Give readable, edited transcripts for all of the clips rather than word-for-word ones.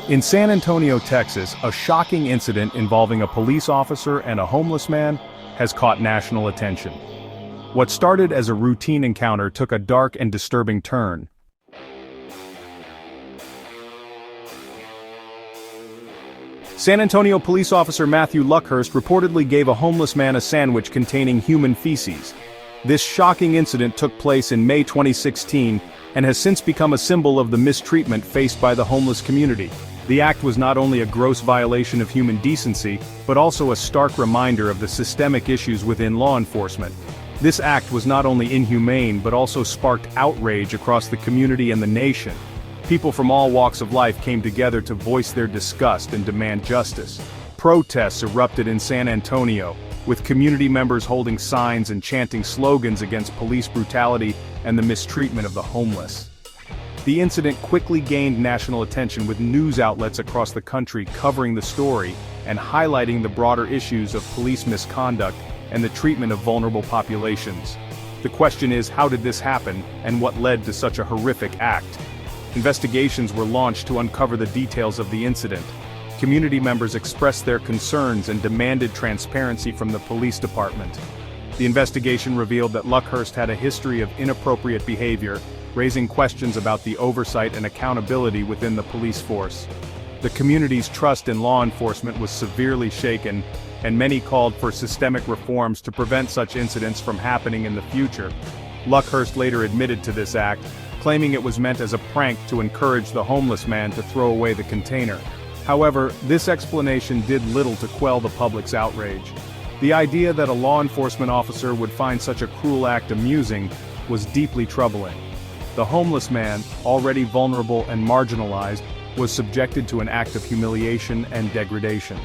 In San Antonio, Texas, a shocking incident involving a police officer and a homeless man has caught national attention. What started as a routine encounter took a dark and disturbing turn. San Antonio police officer Matthew Luckhurst reportedly gave a homeless man a sandwich containing human feces. This shocking incident took place in May 2016 and has since become a symbol of the mistreatment faced by the homeless community. The act was not only a gross violation of human decency, but also a stark reminder of the systemic issues within law enforcement. This act was not only inhumane but also sparked outrage across the community and the nation. People from all walks of life came together to voice their disgust and demand justice. Protests erupted in San Antonio, with community members holding signs and chanting slogans against police brutality and the mistreatment of the homeless. The incident quickly gained national attention, with news outlets across the country covering the story and highlighting the broader issues of police misconduct and the treatment of vulnerable populations. The question is, how did this happen, and what led to such a horrific act? Investigations were launched to uncover the details of the incident. Community members expressed their concerns and demanded transparency from the police department. The investigation revealed that Luckhurst had a history of inappropriate behavior, raising questions about the oversight and accountability within the police force. The community's trust in law enforcement was severely shaken, and many called for systemic reforms to prevent such incidents from happening in the future. Luckhurst later admitted to this act, claiming it was meant as a prank to encourage the homeless man to throw away the container. However, this explanation did little to quell the public's outrage. The idea that a law enforcement officer would find such a cruel act amusing was deeply troubling. The homeless man, already vulnerable and marginalized, was subjected to an act of humiliation and degradation.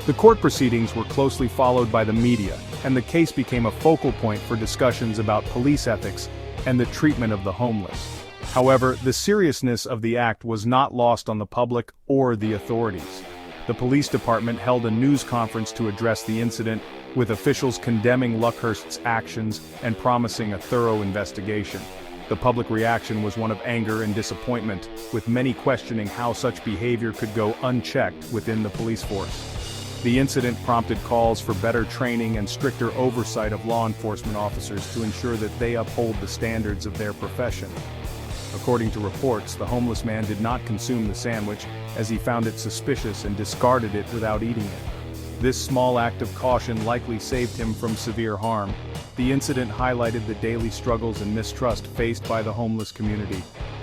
The court proceedings were closely followed by the media, and the case became a focal point for discussions about police ethics and the treatment of the homeless. However, the seriousness of the act was not lost on the public or the authorities. The police department held a news conference to address the incident, with officials condemning Luckhurst's actions and promising a thorough investigation. The public reaction was one of anger and disappointment, with many questioning how such behavior could go unchecked within the police force. The incident prompted calls for better training and stricter oversight of law enforcement officers to ensure that they uphold the standards of their profession. According to reports, the homeless man did not consume the sandwich, as he found it suspicious and discarded it without eating it. This small act of caution likely saved him from severe harm. The incident highlighted the daily struggles and mistrust faced by the homeless community.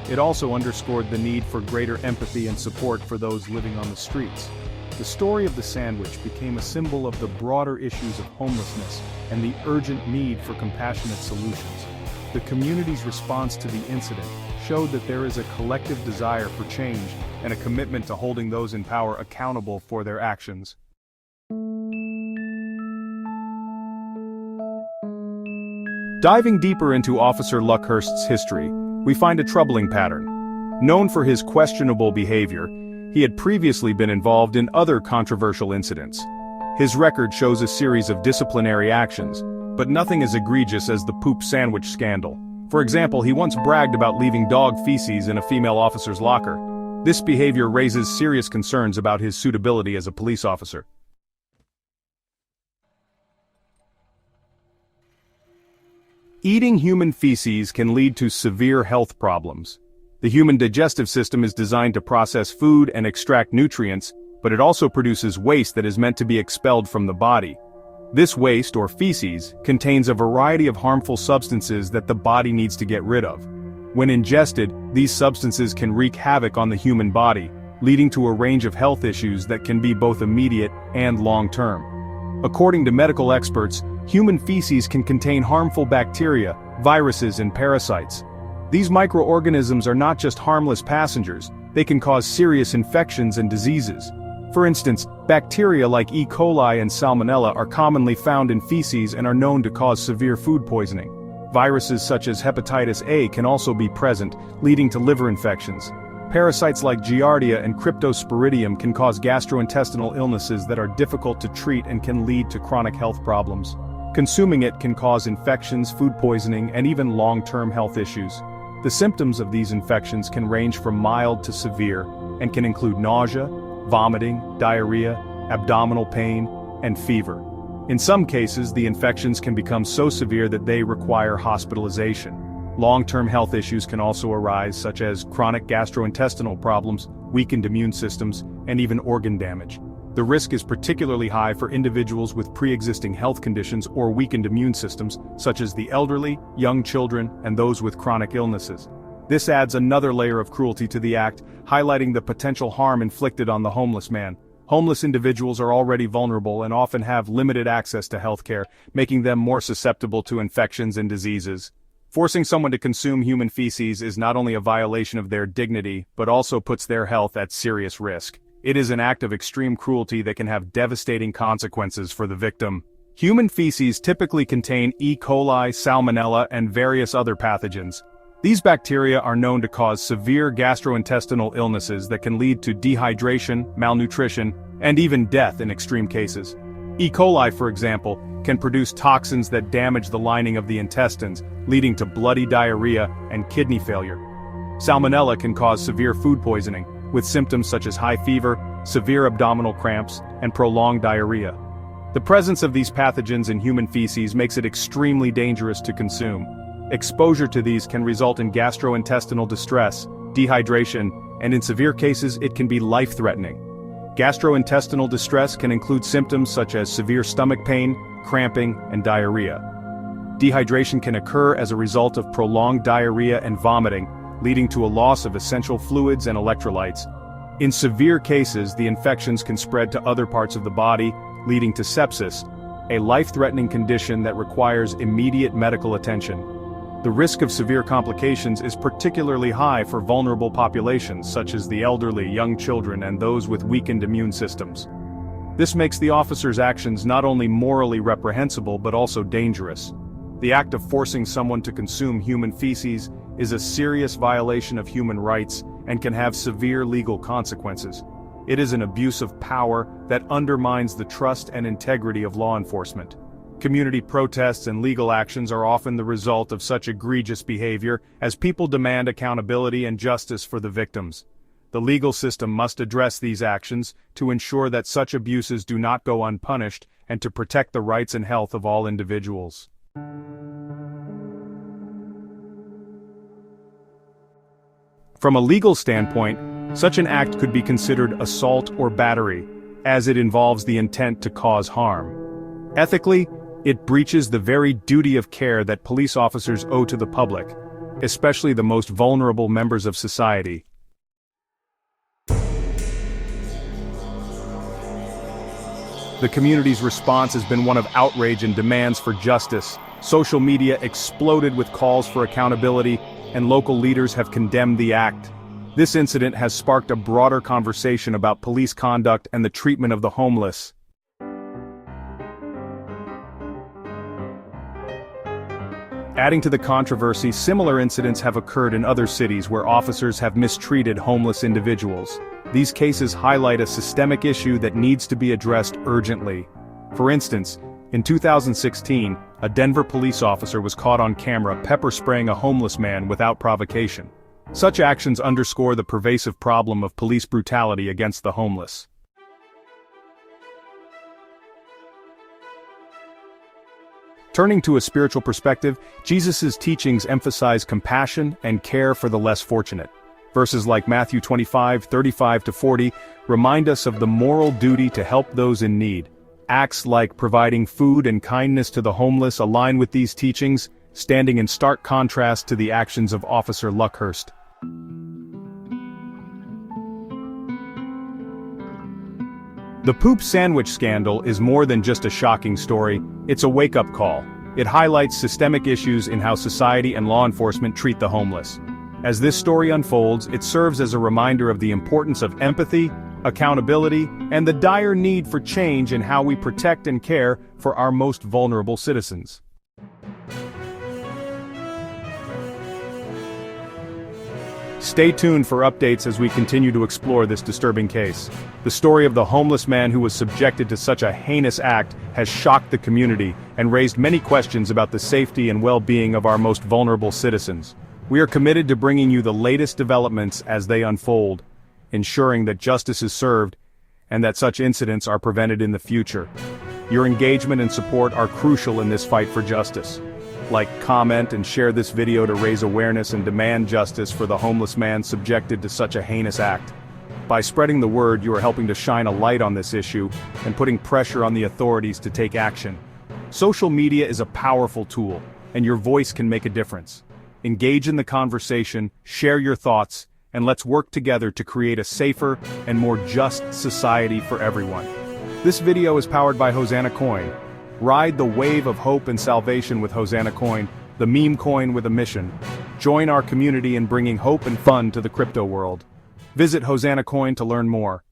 It also underscored the need for greater empathy and support for those living on the streets. The story of the sandwich became a symbol of the broader issues of homelessness and the urgent need for compassionate solutions. The community's response to the incident showed that there is a collective desire for change and a commitment to holding those in power accountable for their actions. Diving deeper into Officer Luckhurst's history, we find a troubling pattern. Known for his questionable behavior, he had previously been involved in other controversial incidents. His record shows a series of disciplinary actions, but nothing as egregious as the poop sandwich scandal. For example, he once bragged about leaving dog feces in a female officer's locker. This behavior raises serious concerns about his suitability as a police officer. Eating human feces can lead to severe health problems. The human digestive system is designed to process food and extract nutrients, but it also produces waste that is meant to be expelled from the body. This waste, or feces, contains a variety of harmful substances that the body needs to get rid of. When ingested, these substances can wreak havoc on the human body, leading to a range of health issues that can be both immediate and long-term. According to medical experts, human feces can contain harmful bacteria, viruses, and parasites. These microorganisms are not just harmless passengers, they can cause serious infections and diseases. For instance, bacteria like E. coli and Salmonella are commonly found in feces and are known to cause severe food poisoning. Viruses such as hepatitis A can also be present, leading to liver infections. Parasites like Giardia and Cryptosporidium can cause gastrointestinal illnesses that are difficult to treat and can lead to chronic health problems. Consuming it can cause infections, food poisoning, and even long-term health issues. The symptoms of these infections can range from mild to severe, and can include nausea, vomiting, diarrhea, abdominal pain, and fever. In some cases, the infections can become so severe that they require hospitalization. Long-term health issues can also arise, such as chronic gastrointestinal problems, weakened immune systems, and even organ damage. The risk is particularly high for individuals with pre-existing health conditions or weakened immune systems, such as the elderly, young children, and those with chronic illnesses. This adds another layer of cruelty to the act, highlighting the potential harm inflicted on the homeless man. Homeless individuals are already vulnerable and often have limited access to healthcare, making them more susceptible to infections and diseases. Forcing someone to consume human feces is not only a violation of their dignity, but also puts their health at serious risk. It is an act of extreme cruelty that can have devastating consequences for the victim. Human feces typically contain E. coli, salmonella, and various other pathogens. These bacteria are known to cause severe gastrointestinal illnesses that can lead to dehydration, malnutrition, and even death in extreme cases. E. coli, for example, can produce toxins that damage the lining of the intestines, leading to bloody diarrhea and kidney failure. Salmonella can cause severe food poisoning, with symptoms such as high fever, severe abdominal cramps, and prolonged diarrhea. The presence of these pathogens in human feces makes it extremely dangerous to consume. Exposure to these can result in gastrointestinal distress, dehydration, and in severe cases it can be life-threatening. Gastrointestinal distress can include symptoms such as severe stomach pain, cramping, and diarrhea. Dehydration can occur as a result of prolonged diarrhea and vomiting, leading to a loss of essential fluids and electrolytes. In severe cases, the infections can spread to other parts of the body, leading to sepsis, a life-threatening condition that requires immediate medical attention. The risk of severe complications is particularly high for vulnerable populations such as the elderly, young children, and those with weakened immune systems. This makes the officer's actions not only morally reprehensible but also dangerous. The act of forcing someone to consume human feces is a serious violation of human rights and can have severe legal consequences. It is an abuse of power that undermines the trust and integrity of law enforcement. Community protests and legal actions are often the result of such egregious behavior as people demand accountability and justice for the victims. The legal system must address these actions to ensure that such abuses do not go unpunished and to protect the rights and health of all individuals. From a legal standpoint, such an act could be considered assault or battery, as it involves the intent to cause harm. Ethically, it breaches the very duty of care that police officers owe to the public, especially the most vulnerable members of society. The community's response has been one of outrage and demands for justice. Social media exploded with calls for accountability, and local leaders have condemned the act. This incident has sparked a broader conversation about police conduct and the treatment of the homeless. Adding to the controversy, similar incidents have occurred in other cities where officers have mistreated homeless individuals. These cases highlight a systemic issue that needs to be addressed urgently. For instance, in 2016, a Denver police officer was caught on camera pepper spraying a homeless man without provocation. Such actions underscore the pervasive problem of police brutality against the homeless. Turning to a spiritual perspective, Jesus' teachings emphasize compassion and care for the less fortunate. Verses like Matthew 25:35-40 remind us of the moral duty to help those in need. Acts like providing food and kindness to the homeless align with these teachings, standing in stark contrast to the actions of Officer Luckhurst. The poop sandwich scandal is more than just a shocking story, it's a wake-up call. It highlights systemic issues in how society and law enforcement treat the homeless. As this story unfolds, it serves as a reminder of the importance of empathy, accountability, and the dire need for change in how we protect and care for our most vulnerable citizens. Stay tuned for updates as we continue to explore this disturbing case. The story of the homeless man who was subjected to such a heinous act has shocked the community and raised many questions about the safety and well-being of our most vulnerable citizens. We are committed to bringing you the latest developments as they unfold. ensuring that justice is served and that such incidents are prevented in the future. Your engagement and support are crucial in this fight for justice. Like, comment, and share this video to raise awareness and demand justice for the homeless man subjected to such a heinous act. By spreading the word, you are helping to shine a light on this issue and putting pressure on the authorities to take action. Social media is a powerful tool, and your voice can make a difference. Engage in the conversation, share your thoughts, and let's work together to create a safer and more just society for everyone. This video is powered by Hosanna Coin. Ride the wave of hope and salvation with Hosanna Coin, the meme coin with a mission. Join our community in bringing hope and fun to the crypto world. Visit Hosanna Coin to learn more.